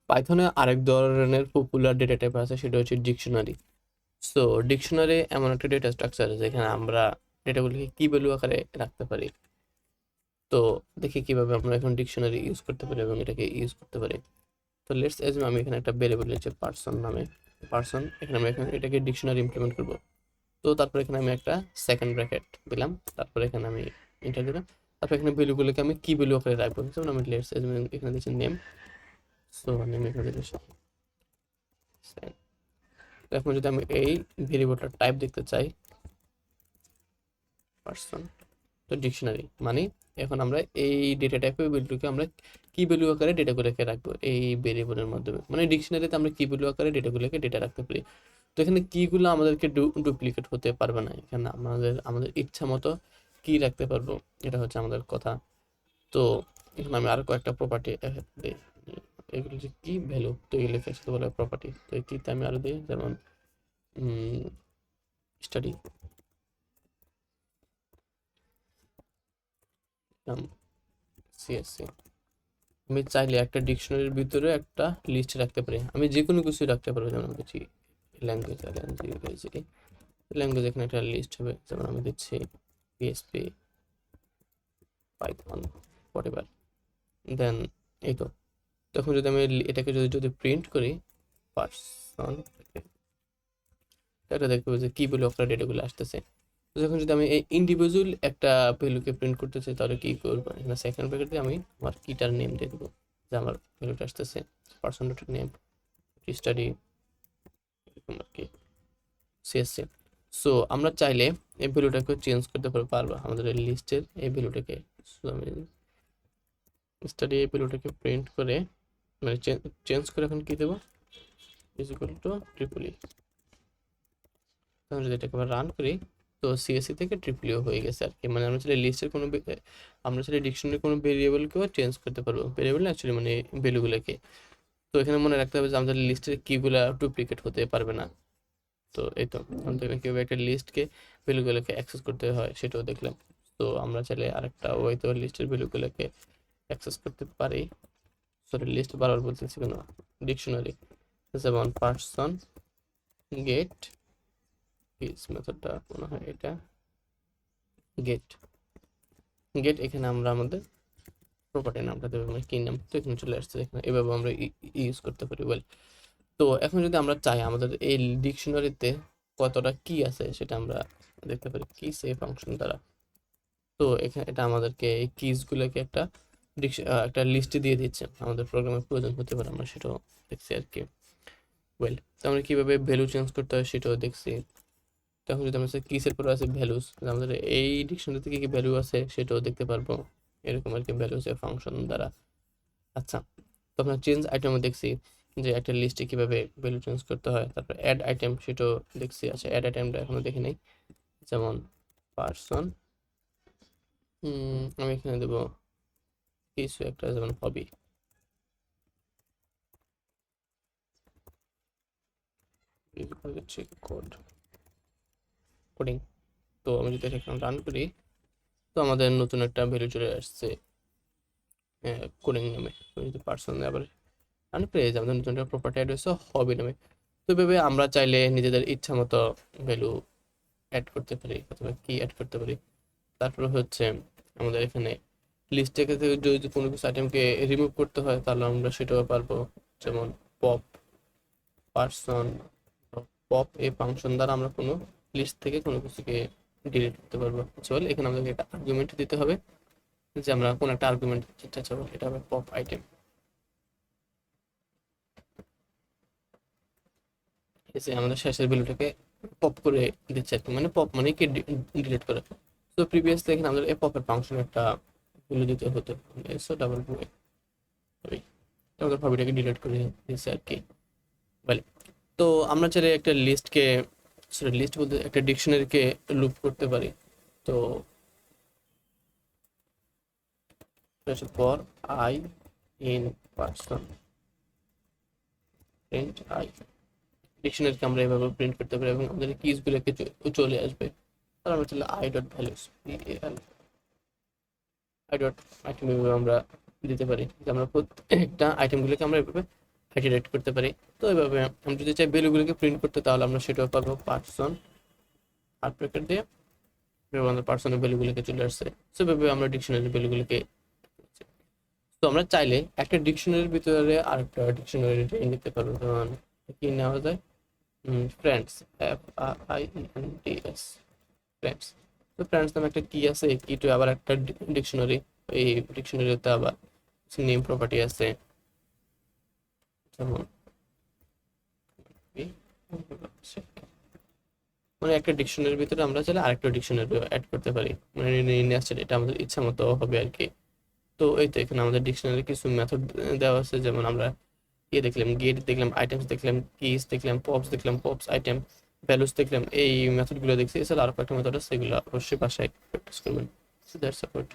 পাইথনে আরেক ধরনের popular data type আছে, সেটা হচ্ছে ডিকশনারি। সো ডিকশনারি এমন একটা ডেটা স্ট্রাকচার যেখানে আমরা ডেটাগুলিকে কি ভ্যালু আকারে রাখতে পারি। তো দেখি কিভাবে আমরা এখন ডিকশনারি ইউজ করতে পারি এবং এটাকে ইউজ করতে পারি। তো লেটস এজুম আমি এখানে একটা ভ্যারিয়েবল হচ্ছে পার্সন নামে, পার্সন, এখানে আমি এখানে এটাকে ডিকশনারি ইমপ্লিমেন্ট করব। তো তারপর এখানে আমি একটা সেকেন্ড ব্র্যাকেট দিলাম, তারপর এখানে আমি এন্টার দিলাম, তারপর এখানে ভ্যালুগুলোকে আমি কি ভ্যালু আকারে রাখবো, যেমন আমি লেটস এজুম এখানে দিচ্ছি নেম। সো নেম এখানে দিচ্ছি। তো এখন যদি আমি এই ভেরিয়েবলটার টাইপ দেখতে চাই পার্সন, তো ডিকশনারি মানে এখন আমরা এই ডেটা টাইপের ভ্যালুকে আমরা কি ভ্যালু আকারে ডেটাগুলোকে রাখবো এই ভেরিয়েবলের মাধ্যমে, মানে ডিকশনারিতে আমরা কি ভ্যালু আকারে ডেটাগুলোকে ডেটা রাখতে পারি। তো এখানে কিগুলো আমাদেরকে ডুপ্লিকেট হতে পারবে না, এখানে আমাদের আমাদের ইচ্ছা মতো কি রাখতে পারবো, এটা হচ্ছে আমাদের কথা। তো এখানে আমি আরো কয়েকটা প্রপার্টি দিই, এগুলো যে কি ভ্যালু, তো এগুলোকে একসাথে বলে প্রপার্টি। তো এই কিতে আমি আরো দিই, যেমন স্টাডি সিএসসি। আমি চাইলে একটা ডিকশনারির ভিতরে একটা লিস্ট রাখতে পারি, আমি যে কোনো কিছু রাখতে পারবো, যেমন আমি দিচ্ছি ল্যাঙ্গুয়েজ, ল্যাঙ্গুয়েজ এখানে একটা লিস্ট হবে, যেমন আমি দিচ্ছি পিএসপি, পাইথন, হোয়াটএভার। দেন এই তো, তখন যদি আমি এটাকে যদি যদি প্রিন্ট করি পার্সন, এটা দেখবো যে কি বলে অফার ডেটাগুলো আসতেছে। তো যখন যদি আমি এই ইন্ডিভিজুয়াল একটা ভ্যালুকে প্রিন্ট করতে চাই, তাহলে কি করবো, এখানে সেকেন্ড ব্র্যাকেট দিয়ে আমি আমার কিটার নেম দিয়ে দেবো, যে আমার ভ্যালুটা আসতেছে পার্সন ডট নেম স্টাডি এরকম আর কি সিএসসি। সো আমরা চাইলে এই ভ্যালুটাকে চেঞ্জ করতে পারবো আমাদের এই লিস্টের এই ভ্যালুটাকে। সো আমি স্টাডি এই ভ্যালুটাকে প্রিন্ট করে মানে চেঞ্জ করে এখন কি দেবো, ইজ ইকুয়াল টু ট্রিপল ই। তখন যদি এটাকে আবার রান করি, তো সিএসসি থেকে ট্রিপল ইও হয়ে গেছে আর কি। মানে আমরা চাইলে লিস্টের কোনো আমরা চাইলে ডিকশনারি কোনো ভেরিয়েবলকেও চেঞ্জ করতে পারবো, ভেরিয়েবল না অ্যাকচুয়ালি মানে ভ্যালুগুলোকে। তো এখানে মনে রাখতে হবে যে আমাদের লিস্টের কিগুলা ডুপ্লিকেট হতে পারবে না। তো এই তো আমাদের কীভাবে একটা লিস্টকে ভ্যালুগুলোকে অ্যাক্সেস করতে হয় সেটাও দেখলাম। তো আমরা চাইলে আরেকটা ওয়েতে লিস্টের ভ্যালুগুলোকে অ্যাক্সেস করতে পারি। সরি লিস্ট বারবার বলতেছি কেন, ডিকশনারি, যেমন পার্সন গেট ইজ মেথডটা মনে হয় এটা গেট, গেট এখানে আমরা আমাদের প্রপার্টি নামটা দেবো, মানে কি নাম, তো এখানে চলে আসছে, এখানে এভাবে আমরা ইউজ করতে পারি। ওয়েল, তো এখন যদি আমরা চাই আমাদের এই ডিকশনারিতে কতটা কি আছে সেটা আমরা দেখতে পারি কি সেই ফাংশন দ্বারা। তো এখানে এটা আমাদেরকে এই কিজগুলোকে একটা একটা লিস্টে দিয়ে দিচ্ছে, আমাদের প্রোগ্রামের প্রয়োজন হতে পারে, আমরা সেটাও দেখছি আর কি। ওয়েল, তো আমরা কীভাবে ভ্যালু চেঞ্জ করতে হয় সেটাও দেখছি। তখন যদি আমরা কিসের পরে আছে ভ্যালুস, আমাদের এই ডিকশনারিতে কি কি ভ্যালু আছে সেটাও দেখতে পারবো, এরকম আর কি ভ্যালুস এর ফাংশন দ্বারা। আচ্ছা, তো আমরা চেঞ্জ আইটেমও দেখছি যে একটা লিস্টে কিভাবে ভ্যালু চেঞ্জ করতে হয়, তারপর অ্যাড আইটেম সেটাও দেখছি। আচ্ছা, অ্যাড আইটেমটা এখনো দেখি নাই, যেমন পার্সন, আমি এখানে দেবো কিছু একটা, যেমন হবি, কোড, কোডিং। তো আমি যদি এটা এখন রান করি, তো আমাদের নতুন একটা ভ্যালু চলে আসছে কোডিং নামে। তো যদি পার্সন আবার রান পেয়ে যাবে, আমাদের নতুন একটা প্রপার্টি অ্যাড হয়েছে হবি নামে। তো এভাবে আমরা চাইলে নিজেদের ইচ্ছা মতো ভ্যালু অ্যাড করতে পারি অথবা কি অ্যাড করতে পারি। তারপরে হচ্ছে আমাদের এখানে লিস্ট থেকে যদি কোনো কিছু আইটেমকে রিমুভ করতে হয় তাহলে আমরা সেটাও পারবো, যেমন পপ পার্সন, পপ এই ফাংশন দ্বারা আমরা কোনো লিস্ট থেকে কোনো কিছুকে ডিলিট করতে পারবো। চল, এখানে আমাদেরকে একটা আর্গুমেন্ট দিতে হবে, যে আমরা কোন একটা আর্গুমেন্ট দিতে চাবো, এটা হবে পপ আইটেম। এসে আমাদের শেষের ভ্যালুটাকে পপ করে দিচ্ছে আর কি, মানে পপ মানে কি ডিলিট করে। তো প্রিভিয়াসলি এখানে আমাদের এই পপের ফাংশন একটা ভ্যালু দিতে হতো, এসো ডাবল বুয়ে আমাদের হবিটাকে ডিলিট করে দিচ্ছে আর কি। বলে, তো আমরা চাইলে একটা লিস্টকে, সরি লিস্ট বলতে একটা ডিকশনারিকে লুপ করতে পারি। তো পর I in person print I, ডিকশনারিকে আমরা এভাবে প্রিন্ট করতে পারি এবং আমাদের কিজগুলোকে চলে আসবে। আর আমরা চাইলে I dot values I dot item এভাবে আমরা দিতে পারি, যে আমরা প্রত্যেকটা আইটেমগুলোকে আমরা এভাবে হাইড্রেট করতে পারি। তো এইভাবে আমি যদি চাই ভ্যালুগুলোকে প্রিন্ট করতে, তাহলে আমরা সেটাও পারবো। পার্সন হার্ট ব্রেকেট দিয়ে আমাদের পার্সনের ভ্যালুগুলোকে চলে আসছে। সেভাবে আমরা ডিকশনারি ভ্যালুগুলোকে, তো আমরা চাইলে একটা ডিকশনারির ভিতরে আরেকটা ডিকশনারি নিতে পারবো। যেমন কি নেওয়া যায়, ফ্রেন্ডস, FRIENDS, ফ্রেন্ডস। তো ফ্রেন্ডস নামে একটা কি আছে, কিটো আবার একটা ডিকশনারি। এই ডিকশনারিতে আবার নেম প্রপার্টি আছে, যেমন মানে একটা ডিকশনারির ভিতরে আমরা চাইলে আরেকটা ডিকশনারি অ্যাড করতে পারি, মানে নেস্টেড, এটা আমাদের ইচ্ছা মতো হবে আর কি। তো এই তো এখানে আমাদের ডিকশনারি কিছু মেথড দেওয়া আছে, যেমন আমরা দেখলাম গেট, দেখলাম আইটেমস, দেখলাম কিস, দেখলাম পপস, দেখলাম পপস আইটেম, ভ্যালুস দেখলাম। এই মেথডগুলো দেখছি। এছাড়া আরো কয়েকটা মেথড আছে, সেগুলো অবশ্যই বাসায় প্র্যাকটিস করবেন। That's all.